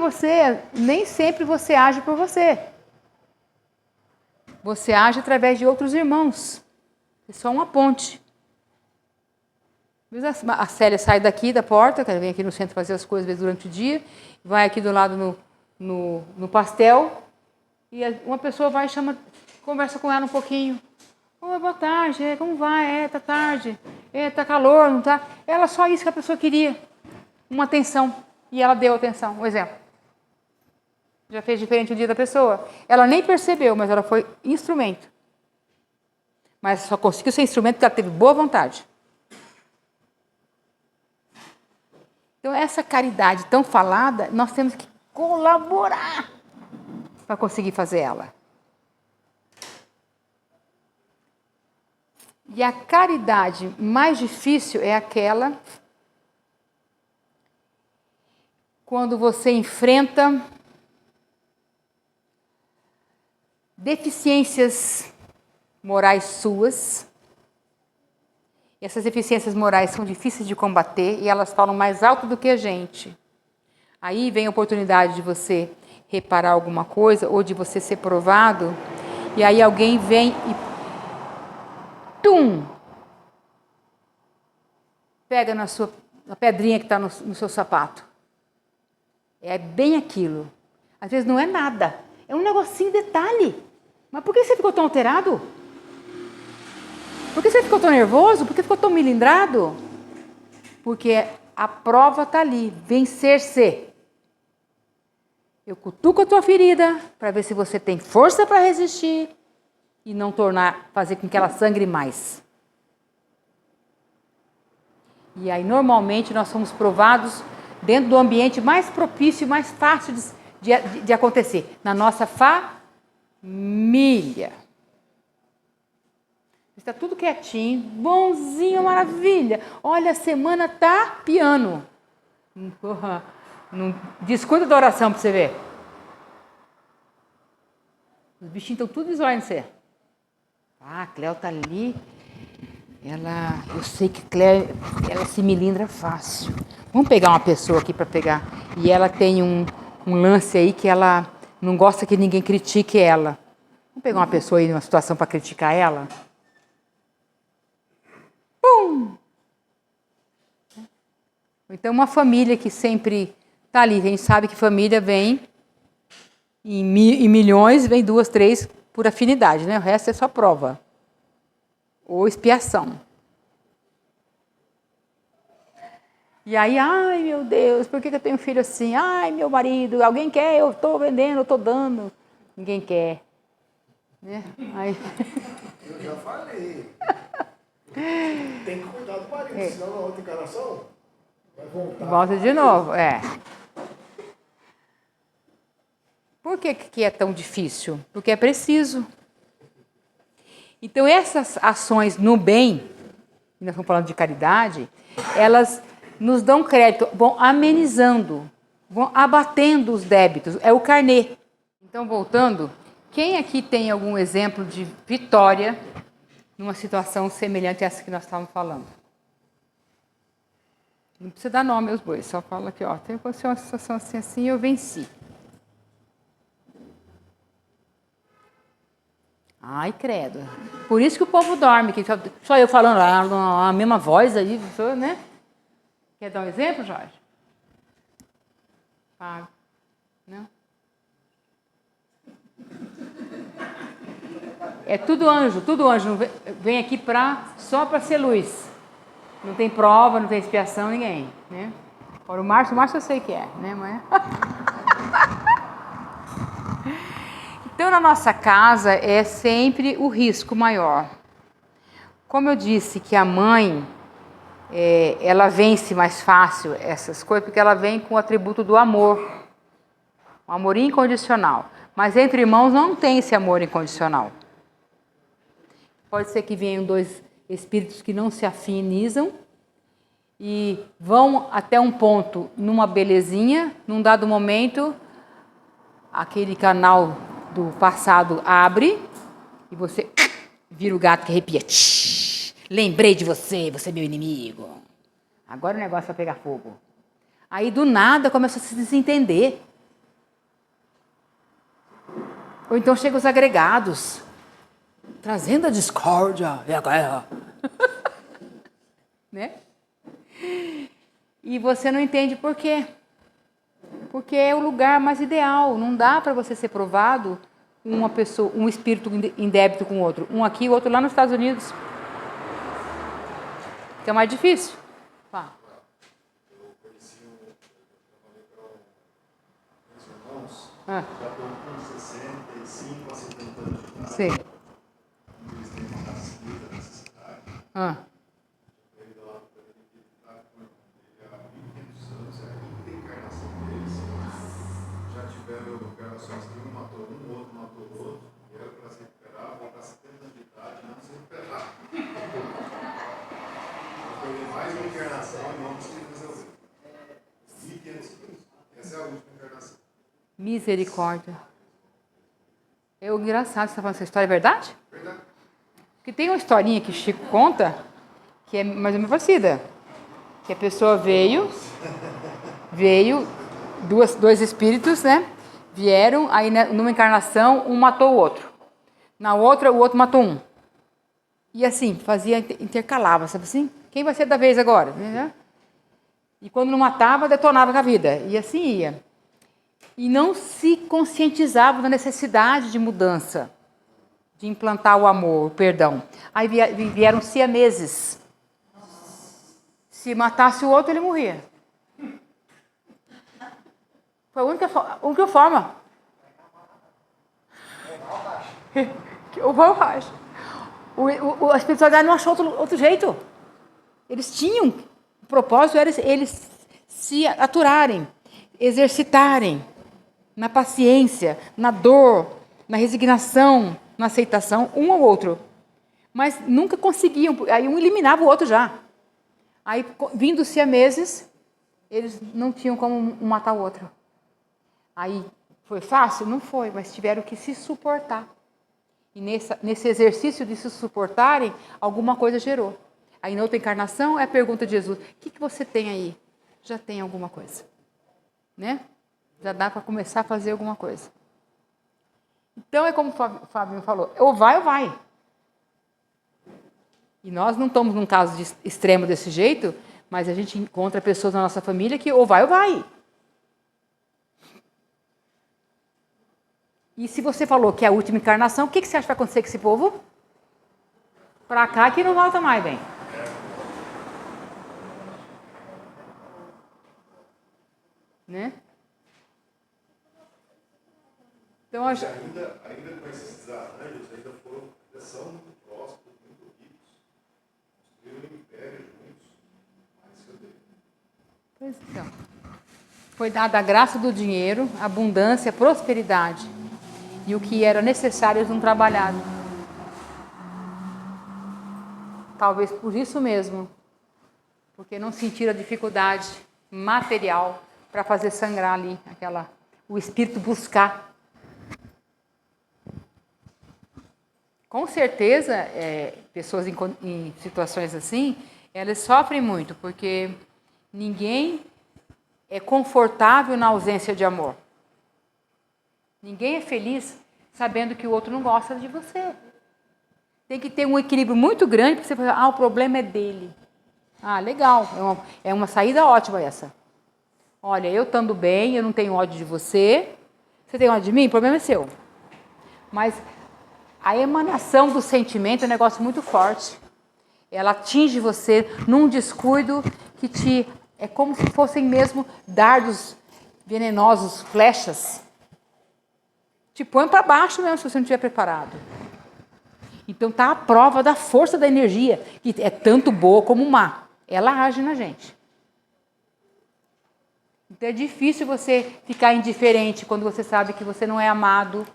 nem sempre você age por você. Você age através de outros irmãos. É só uma ponte. A Célia sai daqui da porta, ela vem aqui no centro fazer as coisas às vezes, durante o dia, vai aqui do lado no pastel, e uma pessoa vai e chama, conversa com ela um pouquinho. Oi, boa tarde, como vai? Tá tarde, tá calor, não tá? Ela só isso que a pessoa queria, uma atenção, e ela deu atenção, um exemplo. Já fez diferente o dia da pessoa. Ela nem percebeu, mas ela foi instrumento. Mas só conseguiu ser instrumento porque ela teve boa vontade. Então, essa caridade tão falada, nós temos que colaborar para conseguir fazer ela. E a caridade mais difícil é aquela quando você enfrenta deficiências morais suas. E essas deficiências morais são difíceis de combater e elas falam mais alto do que a gente. Aí vem a oportunidade de você reparar alguma coisa ou de você ser provado, e aí alguém vem e tum! Pega na pedrinha que está no seu sapato. É bem aquilo. Às vezes não é nada. É um negocinho, detalhe. Mas por que você ficou tão alterado? Por que você ficou tão nervoso? Por que ficou tão melindrado? Porque a prova está ali. Vencer-se. Eu cutuco a tua ferida para ver se você tem força para resistir e não fazer com que ela sangre mais. E aí, normalmente, nós somos provados dentro do ambiente mais propício e mais fácil de acontecer, na nossa família. Está tudo quietinho, bonzinho, maravilha. Olha, a semana tá piano. Descuida da oração para você ver. Os bichinhos estão tudo isolando você. Ah, a Cléo tá ali. Eu sei que Cléo, ela se melindra fácil. Vamos pegar uma pessoa aqui para pegar. E ela tem um lance aí que ela não gosta que ninguém critique ela. Vamos pegar uma pessoa aí numa situação para criticar ela? Pum! Então, uma família que sempre está ali. A gente sabe que família vem em milhões, vem 2, 3 por afinidade, né? O resto é só prova ou expiação. E aí, ai meu Deus, por que eu tenho um filho assim? Ai, meu marido, alguém quer? Eu estou vendendo, eu estou dando. Ninguém quer. Né? Aí... Eu já falei. Tem que cuidar do marido, senão na outra encarnação vai voltar. Volta de novo, Por que é tão difícil? Porque é preciso. Então, essas ações no bem, nós estamos falando de caridade, elas nos dão crédito, vão amenizando, vão abatendo os débitos. É o carnê. Então, voltando, quem aqui tem algum exemplo de vitória numa situação semelhante a essa que nós estávamos falando? Não precisa dar nome aos bois, só fala aqui, tem uma situação assim, eu venci. Ai, credo. Por isso que o povo dorme, que só eu falando a mesma voz aí, né? Quer dar um exemplo, Jorge? Pago. Não? É tudo anjo, vem aqui só para ser luz. Não tem prova, não tem expiação, ninguém, né? Agora o Márcio eu sei que é, né, mãe? Então, na nossa casa é sempre o risco maior. Como eu disse que a mãe, ela vence mais fácil essas coisas, porque ela vem com o atributo do amor. Um amor incondicional. Mas entre irmãos não tem esse amor incondicional. Pode ser que venham 2 espíritos que não se afinizam e vão até um ponto numa belezinha, num dado momento, aquele canal do passado abre e você vira o gato que arrepia. Lembrei de você, você é meu inimigo. Agora o negócio vai pegar fogo. Aí do nada começa a se desentender. Ou então chegam os agregados, trazendo a discórdia e a guerra. Né? E você não entende por quê. Porque é o lugar mais ideal. Não dá para você ser provado uma pessoa, um espírito em débito com o outro. Um aqui, o outro lá nos Estados Unidos. Que é mais difícil. Pá. Eu conheci trabalhei com uns irmãos, Ah. já estão com 65 a 70 anos de idade. Sim. Eles têm uma casa espírita nessa cidade. Ah. Ele lá para ele que está com ele há 1500 anos, é a quinta encarnação deles. Já tiveram encarnações que um matou um, o outro matou o outro, vieram para se recuperar, vão para 70 anos de idade e não se recuperaram. Foi mais uma encarnação e não conseguiu resolver. 1500 anos. Essa é a última encarnação. Misericórdia. É engraçado você estar falando essa história, é verdade? Verdade? Porque tem uma historinha que o Chico conta, que é mais ou menos parecida. Que a pessoa veio, dois espíritos, né? Vieram, aí numa encarnação, um matou o outro. Na outra, o outro matou um. E assim, intercalava, sabe assim? Quem vai ser da vez agora? Né? E quando não matava, detonava com a vida. E assim ia. E não se conscientizava da necessidade de mudança, de implantar o amor, o perdão. Aí vieram siameses. Se matasse o outro, ele morria. Foi a única forma. O mal racha. A espiritualidade não achou outro jeito. Eles tinham, o propósito era eles se aturarem, exercitarem na paciência, na dor, na resignação, na aceitação, um ao outro. Mas nunca conseguiam, aí um eliminava o outro já. Aí, vindo siameses, eles não tinham como um matar o outro. Aí, foi fácil? Não foi, mas tiveram que se suportar. E nesse exercício de se suportarem, alguma coisa gerou. Aí, na outra encarnação, é a pergunta de Jesus: o que você tem aí? Já tem alguma coisa. Né? Já dá para começar a fazer alguma coisa. Então, é como o Fábio falou: ou vai. E nós não estamos num caso de extremo desse jeito, mas a gente encontra pessoas na nossa família que ou vai. E se você falou que é a última encarnação, o que você acha que vai acontecer com esse povo? Para cá que não volta mais, bem. Né? Então, ainda com esses desarranjos, são muito próximos, muito ricos. Construíram um império juntos. Mas cadê? Pois então. Foi dada a graça do dinheiro, abundância, prosperidade. E o que era necessário eles não trabalharam. Talvez por isso mesmo. Porque não sentiram a dificuldade material para fazer sangrar ali o espírito buscar. Com certeza, pessoas em situações assim, elas sofrem muito, porque ninguém é confortável na ausência de amor. Ninguém é feliz sabendo que o outro não gosta de você. Tem que ter um equilíbrio muito grande para você falar: o problema é dele. Legal, é uma saída ótima essa. Olha, eu estando bem, eu não tenho ódio de você. Você tem ódio de mim? O problema é seu. Mas a emanação do sentimento é um negócio muito forte. Ela atinge você num descuido que é como se fossem mesmo dardos venenosos, flechas. Te põe para baixo mesmo se você não estiver preparado. Então está a prova da força da energia, que é tanto boa como má. Ela age na gente. Então é difícil você ficar indiferente quando você sabe que você não é amado,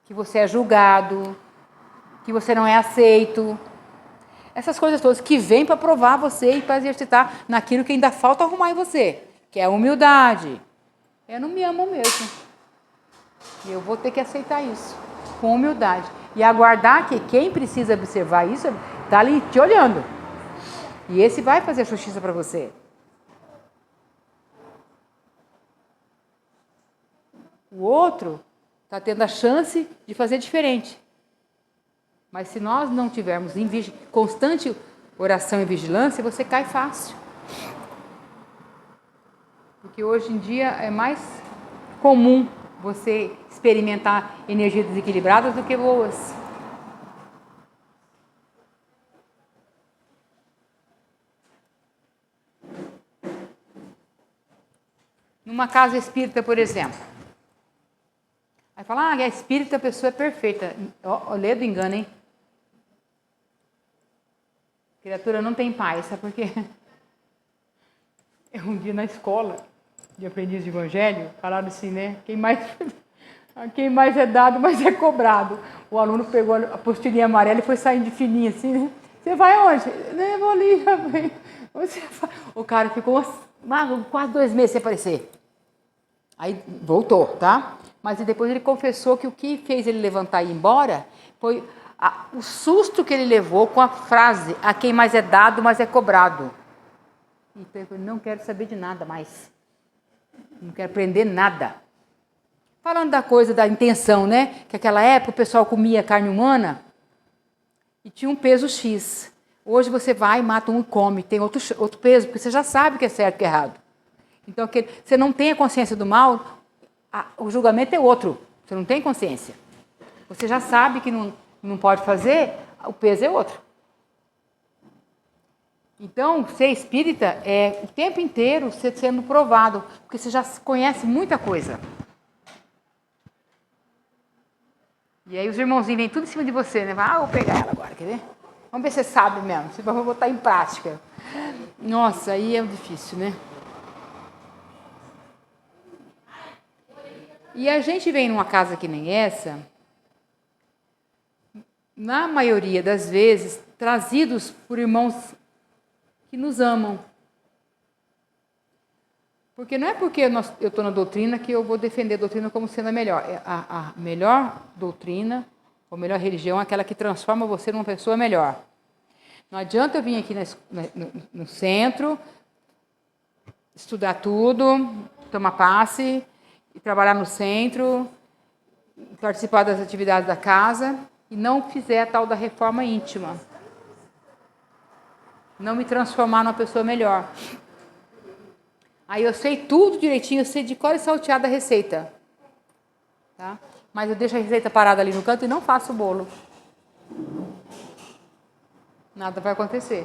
que você é julgado, que você não é aceito. Essas coisas todas que vêm para provar você e para exercitar naquilo que ainda falta arrumar em você, que é a humildade. Eu não me amo mesmo. E eu vou ter que aceitar isso, com humildade. E aguardar que quem precisa observar isso está ali te olhando. E esse vai fazer justiça para você. O outro está tendo a chance de fazer diferente. Mas se nós não tivermos em constante oração e vigilância, você cai fácil. Porque hoje em dia é mais comum você experimentar energias desequilibradas do que boas. Numa casa espírita, por exemplo. Aí fala, a espírita, a pessoa é perfeita. Lê do engano, hein? Criatura não tem pai, sabe por quê? Um dia na escola de aprendiz de evangelho, falaram assim, né? Quem mais é dado, mais é cobrado. O aluno pegou a apostilinha amarela e foi saindo de fininho assim, né? Você vai onde? Eu vou ali, já vem. O cara ficou quase 2 meses sem aparecer. Aí voltou, tá? Mas depois ele confessou que o que fez ele levantar e ir embora foi o susto que ele levou com a frase: a quem mais é dado, mais é cobrado. Então ele falou: não quero saber de nada mais. Não quero aprender nada. Falando da coisa da intenção, né? Que naquela época o pessoal comia carne humana e tinha um peso X. Hoje você vai, mata um e come, tem outro peso, porque você já sabe o que é certo e o que é errado. Então, você não tem a consciência do mal, o julgamento é outro. Você não tem consciência. Você já sabe que não pode fazer, o peso é outro. Então, ser espírita é o tempo inteiro você sendo provado, porque você já conhece muita coisa. E aí os irmãozinhos vêm tudo em cima de você, né? Vou pegar ela agora, quer ver? Vamos ver se você sabe mesmo, se vai botar em prática. Nossa, aí é difícil, né? E a gente vem numa casa que nem essa, na maioria das vezes, trazidos por irmãos que nos amam. Porque não é porque eu estou na doutrina que eu vou defender a doutrina como sendo a melhor. A melhor doutrina, ou melhor religião, é aquela que transforma você numa pessoa melhor. Não adianta eu vir aqui no centro, estudar tudo, tomar passe, e trabalhar no centro, participar das atividades da casa e não fizer a tal da reforma íntima. Não me transformar numa pessoa melhor. Aí eu sei tudo direitinho, eu sei de cor e salteado a receita. Tá? Mas eu deixo a receita parada ali no canto e não faço o bolo. Nada vai acontecer.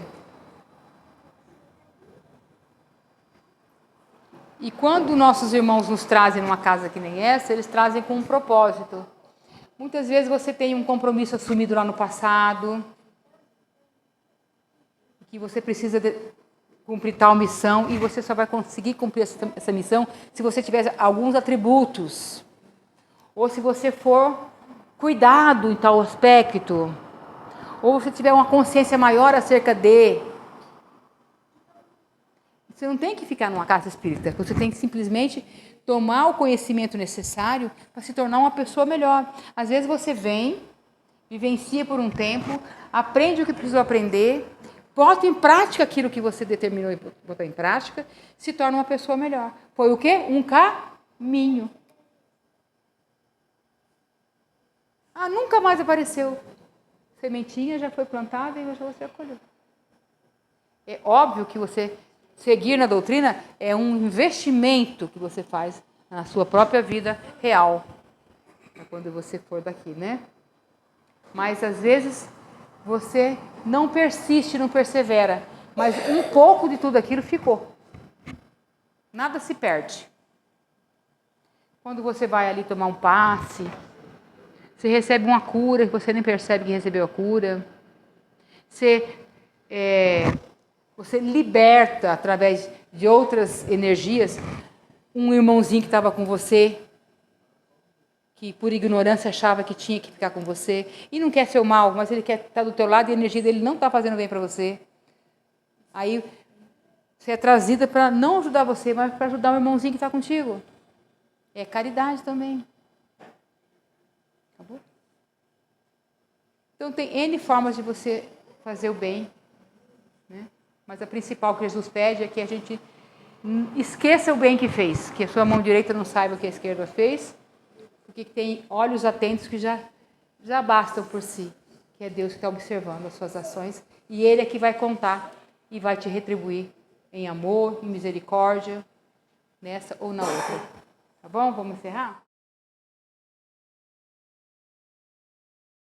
E quando nossos irmãos nos trazem numa casa que nem essa, eles trazem com um propósito. Muitas vezes você tem um compromisso assumido lá no passado, que você precisa cumprir tal missão, e você só vai conseguir cumprir essa missão se você tiver alguns atributos, ou se você for cuidado em tal aspecto, ou se tiver uma consciência maior acerca de... Você não tem que ficar numa casa espírita, você tem que simplesmente tomar o conhecimento necessário para se tornar uma pessoa melhor. Às vezes você vem, vivencia por um tempo, aprende o que precisou aprender, bota em prática aquilo que você determinou botar em prática, se torna uma pessoa melhor. Foi o quê? Um caminho. Nunca mais apareceu. Sementinha já foi plantada e hoje você acolheu. É óbvio que você seguir na doutrina é um investimento que você faz na sua própria vida real, quando você for daqui, né? Mas às vezes você não persiste, não persevera, mas um pouco de tudo aquilo ficou. Nada se perde. Quando você vai ali tomar um passe, você recebe uma cura, você nem percebe que recebeu a cura. Você liberta, através de outras energias, um irmãozinho que estava com você, que por ignorância achava que tinha que ficar com você, e não quer seu mal, mas ele quer estar do teu lado e a energia dele não está fazendo bem para você. Aí você é trazida para não ajudar você, mas para ajudar o irmãozinho que está contigo. É caridade também. Acabou? Então tem N formas de você fazer o bem, né? Mas a principal que Jesus pede é que a gente esqueça o bem que fez, que a sua mão direita não saiba o que a esquerda fez, porque tem olhos atentos que já bastam por si, que é Deus que está observando as suas ações, e Ele é que vai contar e vai te retribuir em amor, em misericórdia, nessa ou na outra. Tá bom? Vamos encerrar?